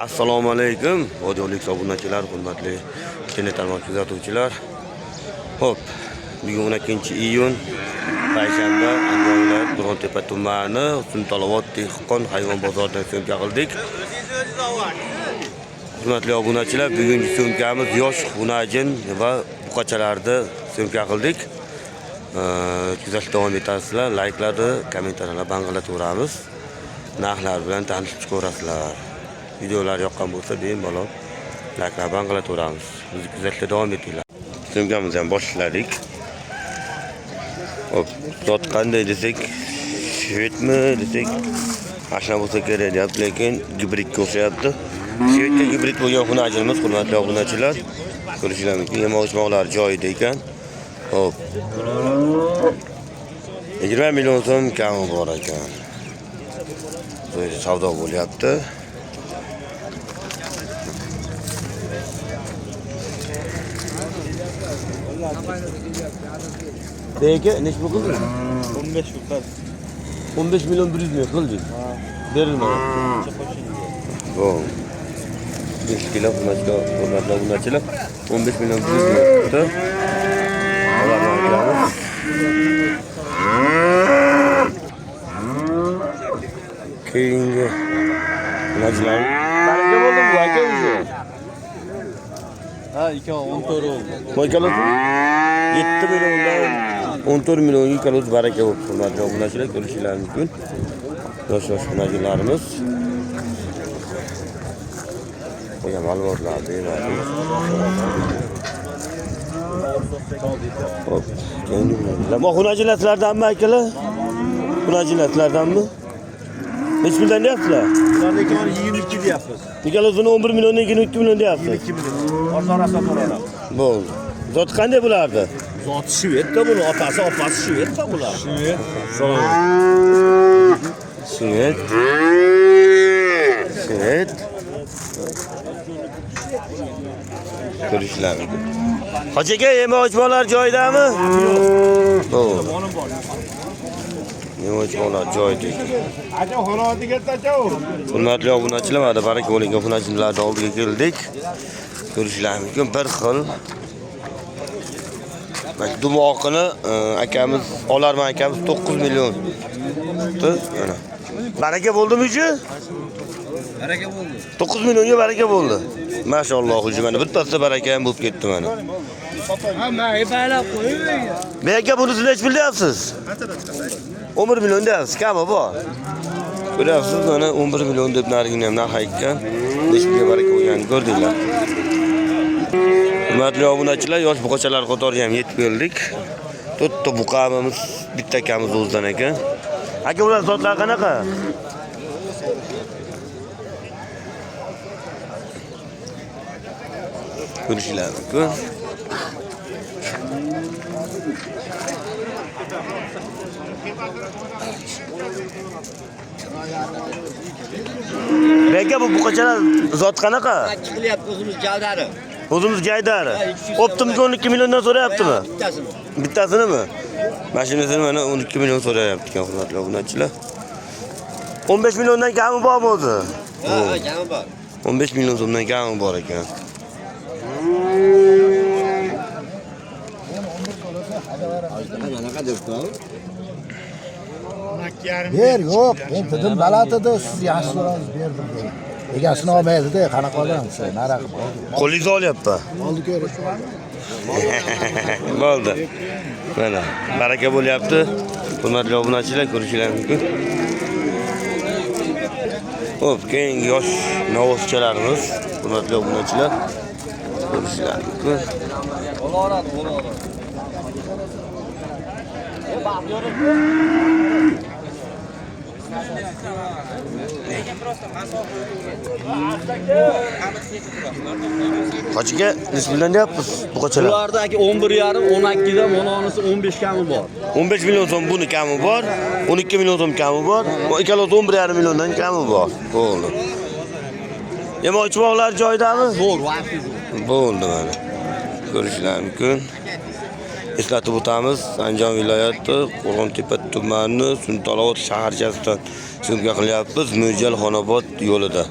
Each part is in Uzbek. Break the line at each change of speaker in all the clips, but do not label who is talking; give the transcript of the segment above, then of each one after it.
Assalomu alaykum. Audiolik obunachilar, hurmatli internet tarmoq kuzatuvchilar. Xo'p, bugun 12-iyun payshanba, Andijon viloyati Qo'rg'ontepa tumani Suntalovot dehqon hayvon bozoridan so'mka qildik. Hurmatli obunachilar, bugungi so'mkamiz yosh xunajin va buqachalarda so'mka qildik. Kuzatishda davom etasizlar, layklarni, kommentariylarni bang'ilataveramiz. Narxlar bilan tanishib chiqaverasizlar. Videolar yoqqan bo'lsa, bemalol layklar bang'ilataveramiz. Bizni kuzatishda davom etinglar. So'mkamizni ham boshladik. Hop, zot qanday desak, shvedmi desak, ashna bo'lsa kerak deyapti, lekin gibridga o'xshayapti. Shvedga gibrid bo'lgan xunajinimiz, hurmatli obunachilar. Ko'rishingiz mumkin, yemoq-ichmoqlar joyida ekan. Hop. 20 million so'm kami bor ekan. Böyle savdo bo'lyapti. Peki, neç bu kıldı?
15 yukarı.
15 milyon 100 milyon kıldı. Verilmedi. Bu. 5 kilo bunlar 15 milyon 100 milyon tuttu. Keyingi bunacılar. Baraka bo'ldi bu aka o'zi.
Ha, 14 oldu.
Boykalık 7 milyondan 14 milyon kalıp baraka bo'ldi. Hurmatli obunachilar, ko'rishingiz mumkin. Yosh xunajinlarimiz. Qo'ya ma'lumotlar beradi. Hop. Nima xunajilatlardanmi akalar? Xunajilatlardanmi? Neç milyon deyapsizlar?
Bulardaki var 22 deyapsiz.
Nikalozini 11 milyondan 22 milyon deyapsiz.
22 milyon. Orada so'rayman.
Bo'ldi. Zot qanday bo'lardi?
Zot Shvedda buni, opasi Shvedda bular. Shved.
Shved. Shved. Ko'rishlar. Hojiga yemoq-ichmoqlar joyidami? Yo'q. Yemoq-ichmoqlar joyida.
Acha xonodiga tachav.
Hurmatli obunachilar, mana baraka bo'lingan xunajinlarning oldiga keldik. Ko'rishingiz mumkin, bir xil. Bak, dumoqini akamiz, Olarman akamiz 9 million. Mana. Baraka bo'ldimi uji?
Baraka bo'ldi.
9 millionga baraka bo'ldi. Maşallah uji, mana bittasida baraka ham bo'lib ketdi mana.
Ha, men baylab qo'ying.
Menga bunisini hech bilyapsiz? 11 milyon deyapsiz, kami bor. Ko'ryapsiz, mana 11 milyon deb narigini ham narx aytgan. Nechga baraka bo'lganini ko'rdinglar. Hurmatli obunachilar, yosh buqachalar qatoriga ham yetib keldik. To'rtta buqamiz, bitta akamiz o'zidan ekan. Aka, ular zotlar qanaqa? Ko'rishingiz mumkin. Beka, bu buqachalar zot qanaqa?
Chiqilyapti o'zimiz javdari.
O'zimiz gaydari. Optimga 12 milliondan so'rayaptimi?
Bittasini.
Bittasinimi? Mashinasini mana 12 million so'rayapti ekan, hurmatli obunachilar. 15 milliondan kami bormi o'zi?
Ha, kami bor.
15 million so'mdan kami bor ekan.
Qanaqa debdi?
Ber yo'q, men dedim balatida siz yaxshi so'raysiz berdim. Egasini olmaydi-da, qanaqa olamiz? Naraqa bo'ldi.
Qo'lingizni olyapti.
Oldi ko'rish.
Bo'ldi. Mana baraka bo'lyapti. Hurmatli obunachilar, ko'rishingiz mumkin. Xo'p, keyingi yosh novoschalarimiz, hurmatli obunachilar, ko'rishingiz mumkin. Hojiga nisbatan deyapmiz buqachalar.
Bulardagi 11,5, 12 dan, mononisi 15 kami bor.
15 million so'm buni kami bor, 12 million so'm kami bor, ikkalasi 11,5 milliondan kami bor. Bo'ldi. Yemoq-ichmoqlar joyidami?
Zo'r, vaqti.
Bo'ldi mana. Ko'rishingiz mumkin. Eslatib o'tamiz, Andijon viloyati Qo'rg'ontepa tumani Suntalovot shaharchasidan so'mka qilyapmiz, Mo'ljal Xonobod yo'lida.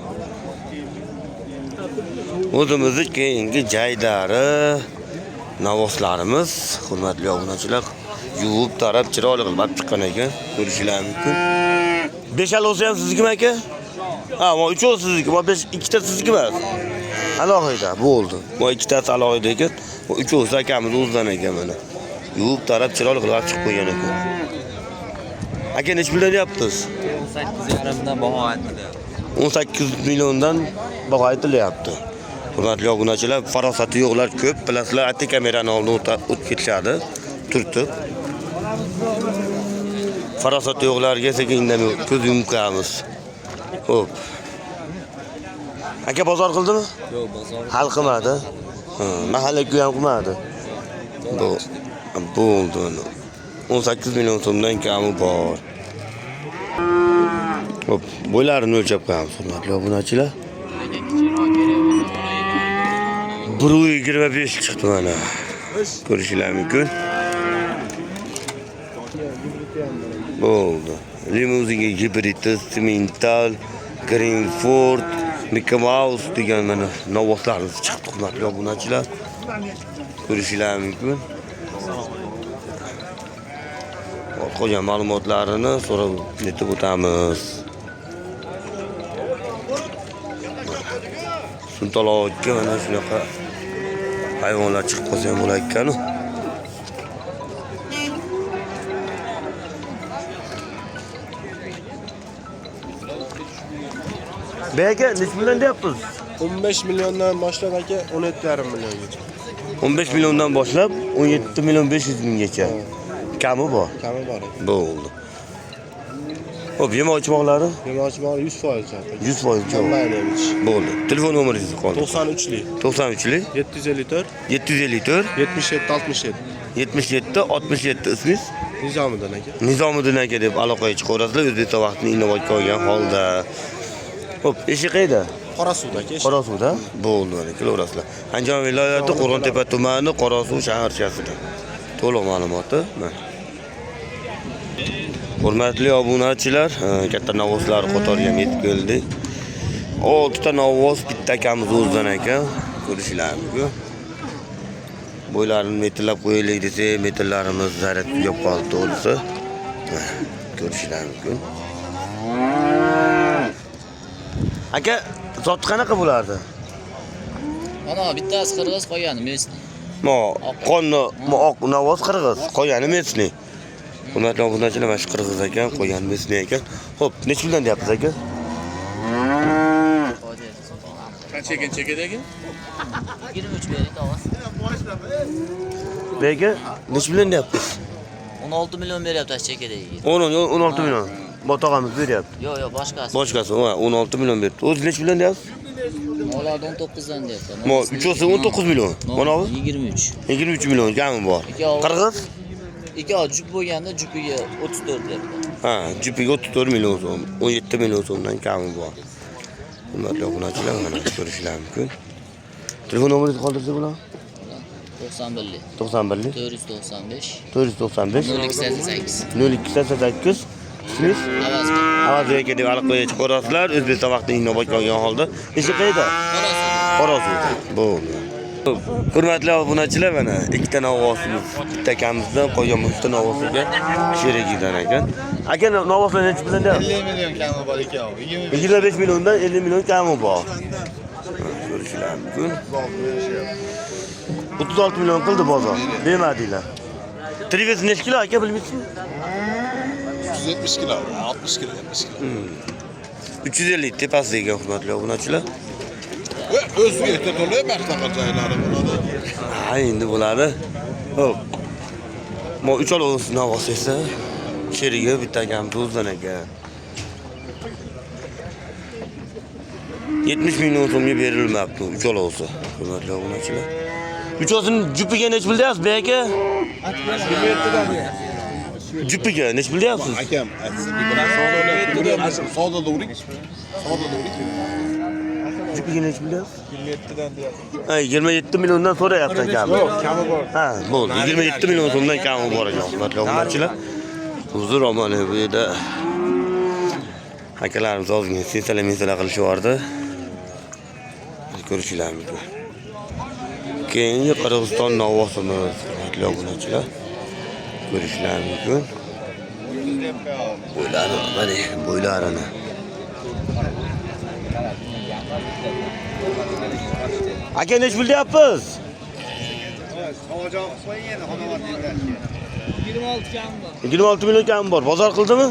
O'zimizni keyingi jaydari navoslarimiz, hurmatli obunachilar, yuvib tarab chiroyli qilib chiqqan ekan. Ko'rishingiz mumkin. 5 olsa ham siznikimi aka? Ha, bu 3 sizniki, bu 5 ikkita sizniki emas. Alohida bo'ldi. Bu ikkitasi alohida ekan. Bu 3 olsa akamiz o'zidan ekan mana. Yuvib tarab chiroyli qilib chiqib qo'ygan ekan. Aka nech pul deyapsiz?
18,5 dan baho aytilyapti.
18 milliondan baho aytilyapti. Hurmatli obunachilar, farosati yo'qlar ko'p, bilasizlar, ati kamerani oldiga o'tib ketishadi, turtib. Farosati yo'qlarga sekin ko'z yumqamiz. Xo'p. Aka bozor qildimi?
Yo'q, bozor.
Hal qilmadi. Mahallaga ham qilmadi. Bo'ldi. 18 million so'mdan kami bor. Xo'p, bo'ylarini o'lchab qo'yamiz, hurmatli obunachilar. 1.25 chiqdi mana. Ko'rishingiz mumkin. Bo'ldi. Limuzinga gibrid, simental, Greenford, Mickey Mouse degan mana novoslarimiz chiqdi, hurmatli obunachilar. Ko'rishingiz mumkin. Qolgan ma'lumotlarini so'rab netib o'tamiz. Suntaloqqa mana shunaqa hayvonlar chiqib qolsa ham bo'lar ekan-ku. Beka, nech million deyapsiz?
15 milyondan boshlab aka 17,5 milliongacha.
15 milliondan boshlab 17 million 500 minggacha. Kami bor.
Kami bor.
Bo'ldi. Xo'p, yemoq-ichmoqlari?
Yemoq-ichmoq 100% chap.
100% javob. Bo'ldi. Telefon nomeringizni qoldi.
93lik
93lik
754
754
77 67.
77 67 ismingiz?
Nizomiddin aka.
Nizomiddin aka deb aloqaga chiqaverasizlar. O'zbekiston vaqtini inobatga olgan holda. Xo'p, ishi qayerda?
Qorasuvda aka.
Qorasuvda? Bo'ldi, mana kelaverasizlar. Andijon viloyati Qo'rg'ontepa tumani Qorasuv shaharchasida. To'liq ma'lumoti mana. Hurmatli obunachilar, katta novoslar qatoriga yetib keldik. 6 ta novos bitta akamiz o'zidan ekan. Ko'rishingiz mumkin. Bo'ylarini metrlab qo'yaylik desa, metrlarimiz zaryad tugab qoldi to'g'risi. Ko'rishingiz mumkin. Aka, zot qanaqa bo'lardi?
Mana bittasi qirg'iz, qolgani mesni.
Qonni oq navoz qirg'iz, qolgani mesni. Hurmatli obunachilar, mana shu qirg'iz ekan, qolgani mesni ekan. Xo'p, nech puldan deyapsiz aka?
Qancha ekan chekadagi?
23 bering to'g'ri.
Beka, nech puldan deyapsiz?
16 million beryapti chekadagi.
16 million. Botog'amiz beryapti.
Yo'q, boshqasi.
Boshqasi, 16 million berdi. O'zi nech puldan deyapsiz?
Ular 19 dan deyapti.
Mo, uchosi 19 million. Mana bu
23.
23 million kami bor. Qirg'iz?
Ikki jup bo'lganda jupiga 34 deyapti.
Ha, jupiga 34 million so'm, 17 million so'mdan kami bor. Hurmatli obunachilar, mana ko'rishingiz mumkin. Telefon nomeringizni qoldirsangiz bo'ladi?
91lik.
91lik
495
495
0288.
0288 ismingiz? Avaz aka deb aloqaga chiqarasizlar. O'zbekiston vaqtini inobatga olgan holda. Ishi qayerda? Qorasuvda. Bo'ldi. Hurmatli obunachilar, mana ikkita novosimiz, bitta akamizdan qolgan bitta novosiga sherigidan ekan. Aka novoslar necha puldan deyapsiz?
50 million kami bor ekan.
25 milliondan 50 million kami bor. Ko'rishingiz mumkin. 36 million qildi bozor. Bermadinglar. Trives necha kilo aka bilmaysizmi?
170 kilo, 60 kilo, 70 kilo.
350 tepasida ekan, hurmatli obunachilar.
O'ziga to'g'ri baxtli joylari bo'ladi.
Ha, endi bo'ladi. Xo'p. Mo 3 olos navos esa sheriga bitta akam do'zdan ekan. 70 million so'mga berilmabdi 3 olosi, hurmatli obunachilar. 3 olosini jupiga nech pul deyapsiz, aka? Jupiga nech pul deyapsiz?
Akam, savdo davri.
Jupiga nech pul deyapsiz?
27 dan deyapsiz.
Ha, 27 milliondan so'rayapti akam.
Kami bor.
Ha, bo'ldi. 27 million so'mdan kami bor ekan, hurmatli obunachilar. Huzur omoni bu yerda akalarimiz ozgina sensala-mensala qilishyapti. Ko'rishinglar mumkin. Keyingi Qirg'iziston novvosimiz, hurmatli obunachilar. Ko'rishinglar mumkin. Bo'ylari, mana bo'ylarini. Aka nech pul deyapsiz? 26 million kam bor. Bozor qildimi?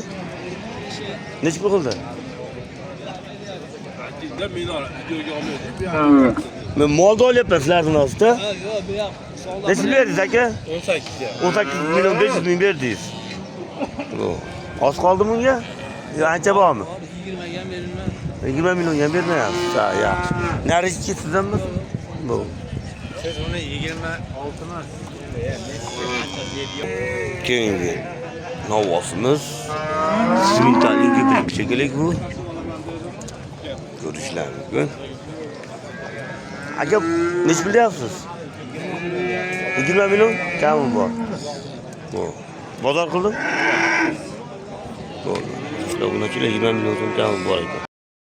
Nech pul qildi? Men molda olyapman sizlarning ostida.
Yo'q, bu yoq.
Nech pul berdingiz aka? 18 million 500 ming berdingiz. Oz qoldi bunga? Yo ancha bormi?
20 ga berilmadi.
20 million ham bermayapsiz. Ha, yaxshi. Nariga ketsizmi? Bu.
Siz uni 26 mi?
Keyingi novvosimiz. Simentali ko'prik shekillik bu. Ko'rishlar mumkin. Aka, nech pul deyapsiz? 20 million kami bor. Bu. Bozor qildim. Bo'ldi. Sizlar buni 20 million so'm kami bor ekan.